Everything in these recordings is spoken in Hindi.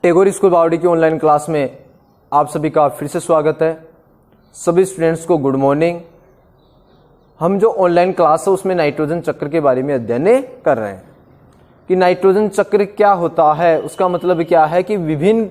टैगोर स्कूल बावड़ी की ऑनलाइन क्लास में आप सभी का फिर से स्वागत है। सभी स्टूडेंट्स को गुड मॉर्निंग। हम जो ऑनलाइन क्लास है उसमें नाइट्रोजन चक्र के बारे में अध्ययन कर रहे हैं कि नाइट्रोजन चक्र क्या होता है। उसका मतलब क्या है कि विभिन्न,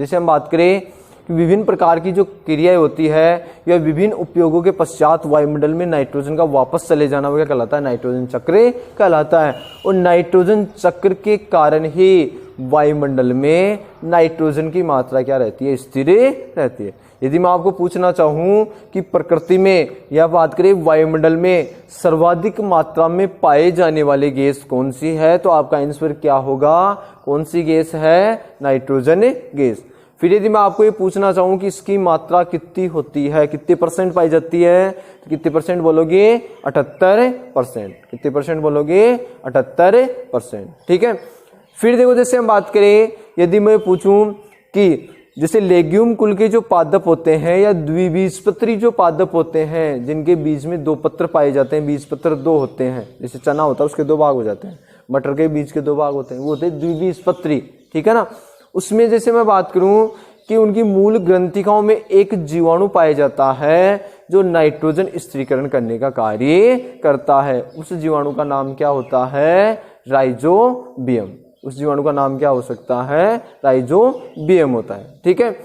जैसे हम बात करें कि विभिन्न प्रकार की जो क्रियाएं होती है या विभिन्न उपयोगों के पश्चात वायुमंडल में नाइट्रोजन का वापस चले जाना, वो क्या कहलाता है? नाइट्रोजन चक्र कहलाता है। और नाइट्रोजन चक्र के कारण ही वायुमंडल में नाइट्रोजन की मात्रा क्या रहती है? स्थिर रहती है। यदि मैं आपको पूछना चाहूं कि प्रकृति में या बात करें वायुमंडल में सर्वाधिक मात्रा में पाए जाने वाली गैस कौन सी है, तो आपका आंसर क्या होगा? कौन सी गैस है? Nitrogen gas. फिर यदि मैं आपको ये पूछना चाहूं कि इसकी मात्रा कितनी होती है, कितने परसेंट पाई जाती है, तो कितने परसेंट बोलोगे? 78%। कितने परसेंट बोलोगे? 78%। ठीक है। फिर देखो, जैसे हम बात करें, यदि मैं पूछूं कि जैसे लेग्यूम कुल के जो पादप होते हैं या द्विबीजपत्री जो पादप होते हैं जिनके बीज में दो पत्र पाए जाते हैं, बीजपत्र दो होते हैं, जैसे चना होता है उसके दो भाग हो जाते हैं, मटर के बीज के दो भाग होते हैं, वो होते हैं द्विबीजपत्री। ठीक है ना। उसमें जैसे मैं बात करूं कि उनकी मूल ग्रंथिकाओं में एक जीवाणु पाया जाता है जो नाइट्रोजन स्थिरीकरण करने का कार्य करता है। उस जीवाणु का नाम क्या होता है? राइजोबियम। उस जीवाणु का नाम क्या हो सकता है? राइजोबियम होता है। ठीक है।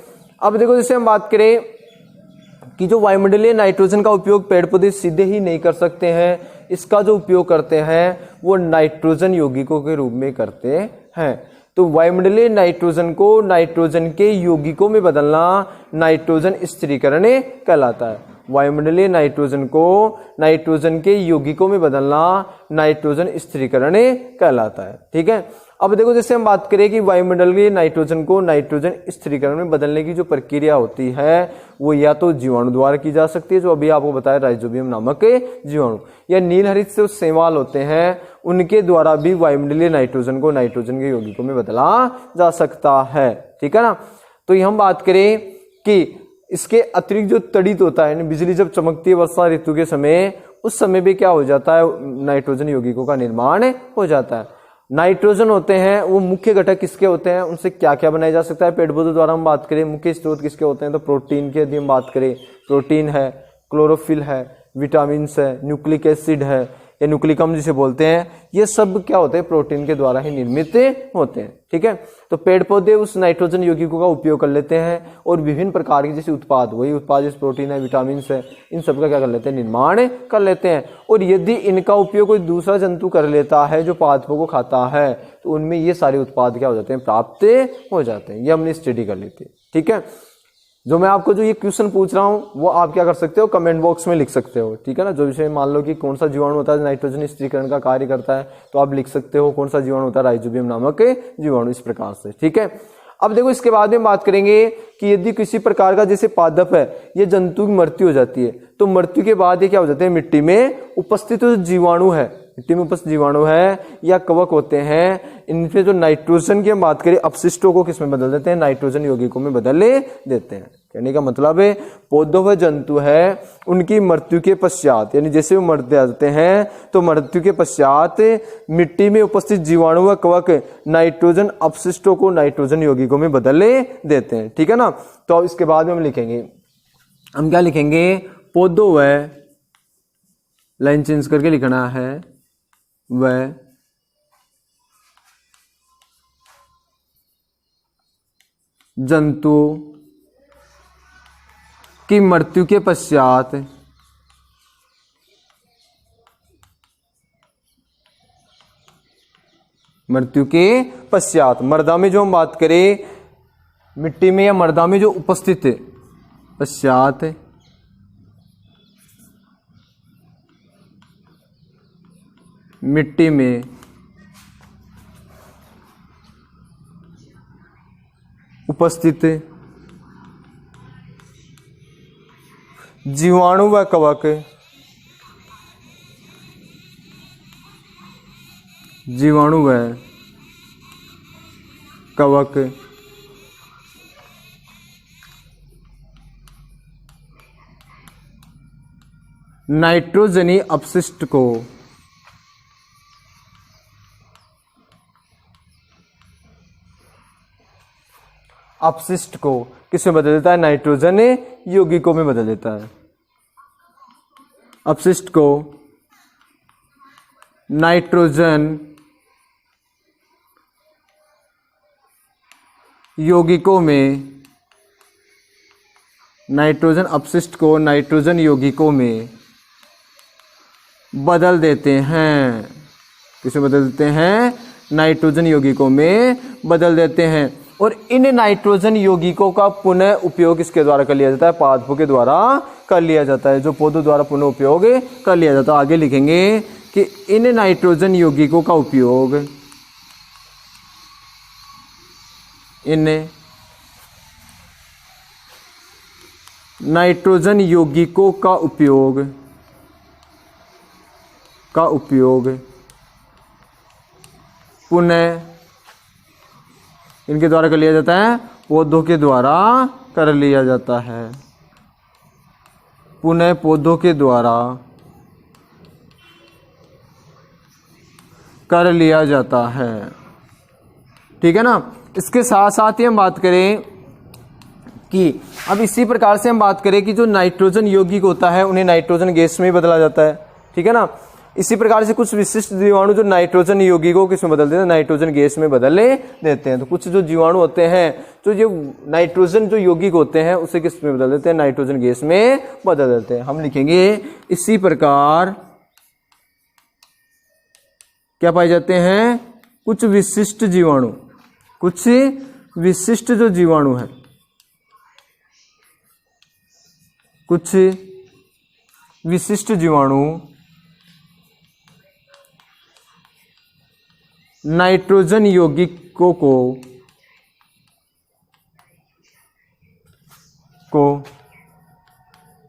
अब देखो, जैसे हम बात करें कि जो वायुमंडलीय नाइट्रोजन का उपयोग पेड़ पौधे सीधे ही नहीं कर सकते हैं, इसका जो उपयोग करते हैं वो नाइट्रोजन यौगिकों के रूप में करते हैं। तो वायुमंडलीय नाइट्रोजन को नाइट्रोजन के यौगिकों में बदलना नाइट्रोजन स्थिरीकरण कहलाता है। वायुमंडलीय नाइट्रोजन को नाइट्रोजन के यौगिकों में बदलना नाइट्रोजन स्थिरीकरण कहलाता है। ठीक है। अब देखो, जैसे हम बात करें कि वायुमंडलीय नाइट्रोजन को नाइट्रोजन स्थिरीकरण में बदलने की जो प्रक्रिया होती है वो या तो जीवाणु द्वारा की जा सकती है, जो अभी आपको बताया राइजोबियम नामक जीवाणु, या नीलहरित से शैवाल होते हैं उनके द्वारा भी वायुमंडलीय नाइट्रोजन को नाइट्रोजन के यौगिकों में बदला जा सकता है। ठीक है ना। तो हम बात करें कि इसके अतिरिक्त जो तड़ित होता है, बिजली जब चमकती है वर्षा ऋतु के समय, उस समय भी क्या हो जाता है? नाइट्रोजन यौगिकों का निर्माण हो जाता है। नाइट्रोजन होते हैं वो मुख्य घटक किसके होते हैं? उनसे क्या क्या बनाया जा सकता है पेड़ पौधों द्वारा? हम बात करें मुख्य स्रोत किसके होते हैं, तो प्रोटीन की यदि हम बात करें, प्रोटीन है, क्लोरोफिल है, विटामिन है, न्यूक्लिक एसिड है या न्यूक्लिकम जिसे बोलते हैं, ये सब क्या होते हैं? प्रोटीन के द्वारा ही निर्मित होते हैं। ठीक है। तो पेड़ पौधे उस नाइट्रोजन यौगिकों का उपयोग कर लेते हैं और विभिन्न प्रकार के जैसे उत्पाद, वही उत्पाद जैसे प्रोटीन है, विटामिन है, इन सब का क्या कर लेते हैं? निर्माण कर लेते हैं। और यदि इनका उपयोग कोई दूसरा जंतु कर लेता है जो पादपों को खाता है, तो उनमें ये सारे उत्पाद क्या हो जाते हैं? प्राप्त हो जाते हैं। ये हमने स्टडी कर ली थी। ठीक है। जो मैं आपको जो ये क्वेश्चन पूछ रहा हूं वो आप क्या कर सकते हो? कमेंट बॉक्स में लिख सकते हो। ठीक है ना। जो विषय मान लो कि कौन सा जीवाणु होता है नाइट्रोजन स्थिरीकरण का कार्य करता है, तो आप लिख सकते हो कौन सा जीवाणु होता है? राइजोबियम नामक जीवाणु, इस प्रकार से। ठीक है। अब देखो, इसके बाद में बात करेंगे कि यदि किसी प्रकार का जैसे पादप है, ये जंतु की मृत्यु हो जाती है, तो मृत्यु के बाद ये क्या हो जाते हैं? मिट्टी में उपस्थित जो जीवाणु है, मिट्टी में उपस्थित जीवाणु है या कवक होते हैं, इनसे जो नाइट्रोजन की हम बात करें अपशिष्टों को किसमें बदल देते हैं? नाइट्रोजन यौगिकों में बदल देते हैं। कहने का मतलब है पौधों व जंतु है उनकी मृत्यु के पश्चात, यानी जैसे वो मर जाते हैं तो मृत्यु के पश्चात मिट्टी में उपस्थित जीवाणु व कवक नाइट्रोजन अपशिष्टों को नाइट्रोजन यौगिकों में बदल देते हैं। ठीक है ना। तो अब इसके बाद में हम लिखेंगे, हम क्या लिखेंगे? पौधों व, लाइन चेंज करके लिखना है, व जंतु की मृत्यु के पश्चात मृदा में जो हम बात करें, मिट्टी में या मृदा में जो उपस्थित पश्चात मिट्टी में उपस्थित जीवाणु व कवक, जीवाणु व कवक नाइट्रोजनी अपशिष्ट को अपशिष्ट को किस में बदल देता है, नाइट्रोजन यौगिकों में बदल देता है। अपशिष्ट को नाइट्रोजन यौगिकों में, नाइट्रोजन अपशिष्ट को नाइट्रोजन यौगिकों में बदल देते हैं। किसमें बदल देते हैं, नाइट्रोजन यौगिकों में बदल देते हैं। और इन नाइट्रोजन यौगिकों का पुनः उपयोग किसके द्वारा कर लिया जाता है, पादपों के द्वारा कर लिया जाता है, जो पौधों द्वारा पुनः उपयोग कर लिया जाता है। आगे लिखेंगे कि इन नाइट्रोजन यौगिकों का उपयोग, इन नाइट्रोजन यौगिकों का उपयोग पुनः इनके द्वारा कर लिया जाता है, पौधों के द्वारा कर लिया जाता है, पुनः पौधों के द्वारा कर लिया जाता है। ठीक है ना। इसके साथ साथ ही हम बात करें कि अब इसी प्रकार से हम बात करें कि जो नाइट्रोजन यौगिक होता है उन्हें नाइट्रोजन गैस में बदला जाता है। ठीक है ना। इसी प्रकार से कुछ विशिष्ट जीवाणु जो नाइट्रोजन यौगिकों किसमें बदल देते हैं, नाइट्रोजन गैस में बदल देते हैं। तो कुछ जो जीवाणु होते हैं तो जो नाइट्रोजन जो यौगिक होते हैं उसे किस में बदल देते हैं, नाइट्रोजन गैस में बदल देते हैं। हम लिखेंगे इसी प्रकार क्या पाए जाते हैं, कुछ विशिष्ट जीवाणु, कुछ विशिष्ट जो जीवाणु है, कुछ विशिष्ट जीवाणु नाइट्रोजन यौगिकों को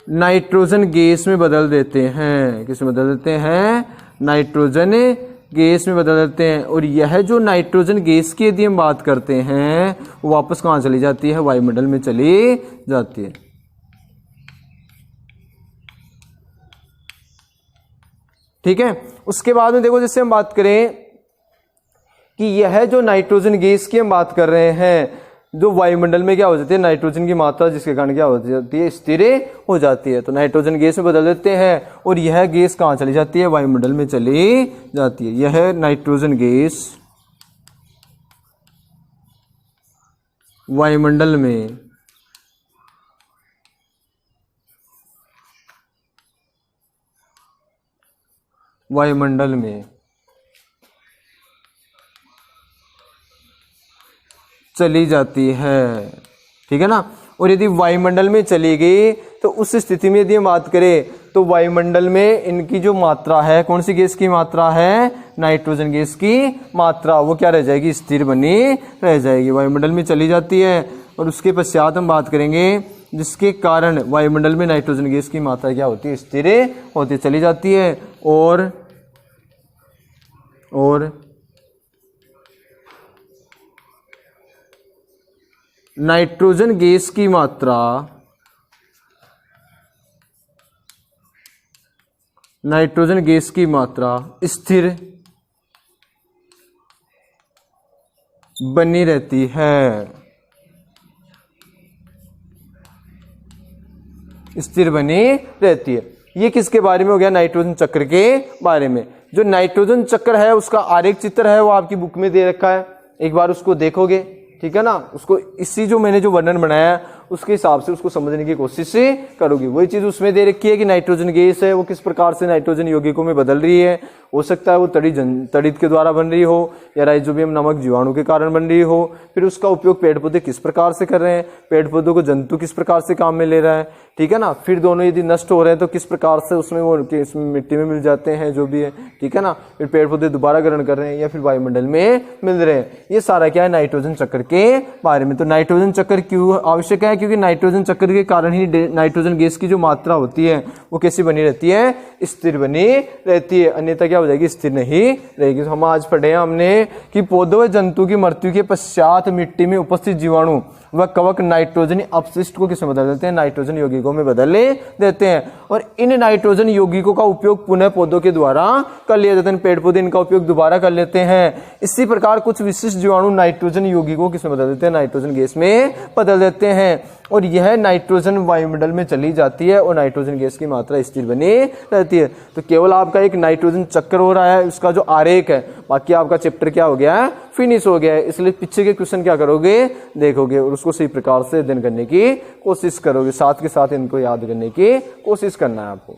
नाइट्रोजन गैस में बदल देते हैं। किस में बदल देते हैं, नाइट्रोजन गैस में बदल देते हैं। और यह जो नाइट्रोजन गैस की यदि हम बात करते हैं वो वापस कहाँ चली जाती है, वायुमंडल में चली जाती है। ठीक है। उसके बाद में देखो जैसे हम बात करें कि यह जो नाइट्रोजन गैस की हम बात कर रहे हैं, जो वायुमंडल में क्या हो जाती है, नाइट्रोजन की मात्रा जिसके कारण क्या हो जाती है, स्थिर हो जाती है। तो नाइट्रोजन गैस में बदल देते हैं और यह गैस कहाँ चली जाती है, वायुमंडल में चली जाती है। यह नाइट्रोजन गैस वायुमंडल में चली जाती है। ठीक है ना। और यदि वायुमंडल में चली गई तो उस स्थिति में यदि हम बात करें तो वायुमंडल में इनकी जो मात्रा है, कौन सी गैस की मात्रा है, नाइट्रोजन गैस की मात्रा, वो क्या रह जाएगी, स्थिर बनी रह जाएगी, वायुमंडल में चली जाती है। और उसके पश्चात हम बात करेंगे जिसके कारण वायुमंडल में नाइट्रोजन गैस की मात्रा क्या होती है, स्थिर होती चली जाती है। और नाइट्रोजन गैस की मात्रा, नाइट्रोजन गैस की मात्रा स्थिर बनी रहती है, स्थिर बनी रहती है। ये किसके बारे में हो गया, नाइट्रोजन चक्र के बारे में। जो नाइट्रोजन चक्र है उसका आरेख चित्र है वो आपकी बुक में दे रखा है, एक बार उसको देखोगे। ठीक है ना। उसको इसी जो मैंने जो वर्णन बनाया उसके हिसाब से उसको समझने की कोशिश करोगे। वही चीज उसमें दे रखी है कि नाइट्रोजन गैस है वो किस प्रकार से नाइट्रोजन यौगिकों में बदल रही है। हो सकता है वो तड़ित के द्वारा बन रही हो या राइजोबियम नामक जीवाणु के कारण बन रही हो। फिर उसका उपयोग पेड़ पौधे किस प्रकार से कर रहे हैं, पेड़ पौधों को जंतु किस प्रकार से काम में ले रहा है। ठीक है ना। फिर दोनों यदि नष्ट हो रहे हैं तो किस प्रकार से उसमें वो मिट्टी में मिल जाते हैं जो भी है। ठीक है ना। फिर पेड़ पौधे दोबारा ग्रहण कर रहे हैं या फिर वायुमंडल में मिल रहे हैं। ये सारा क्या है, नाइट्रोजन चक्र के बारे में। तो नाइट्रोजन चक्र क्यों आवश्यक है, क्योंकि नाइट्रोजन चक्र के कारण ही नाइट्रोजन गैस की जो मात्रा होती है वो कैसी बनी रहती है, स्थिर बनी रहती है। अन्यथा क्या हो जाएगी, स्थिर नहीं रहेगी। तो हम आज पढ़े हैं हमने कि पौधों व जंतु की मृत्यु के पश्चात मिट्टी में उपस्थित जीवाणु व कवक नाइट्रोजन अपशिष्ट को किसमें बदल देते हैं? नाइट्रोजन यौगिकों में बदल देते हैं। और इन नाइट्रोजन यौगिकों का उपयोग पुनः पौधों के द्वारा कर लिया जाता है। पेड़ पौधे इनका उपयोग दोबारा कर लेते हैं। इसी प्रकार कुछ विशिष्ट जीवाणु नाइट्रोजन यौगिकों किसमें बदल देते हैं? नाइट्रोजन गैस में बदल देते हैं। और यह नाइट्रोजन वायुमंडल में चली जाती है और नाइट्रोजन गैस की मात्रा स्थिर बनी रहती है। तो केवल आपका एक नाइट्रोजन चक्र हो रहा है, उसका जो आरेख है, बाकी आपका चैप्टर क्या हो गया है? फिनिश हो गया है। इसलिए पीछे के क्वेश्चन क्या करोगे? देखोगे और उसको सही प्रकार से अध्ययन करने की कोशिश करोगे। साथ के साथ इनको याद करने की कोशिश करना है आपको।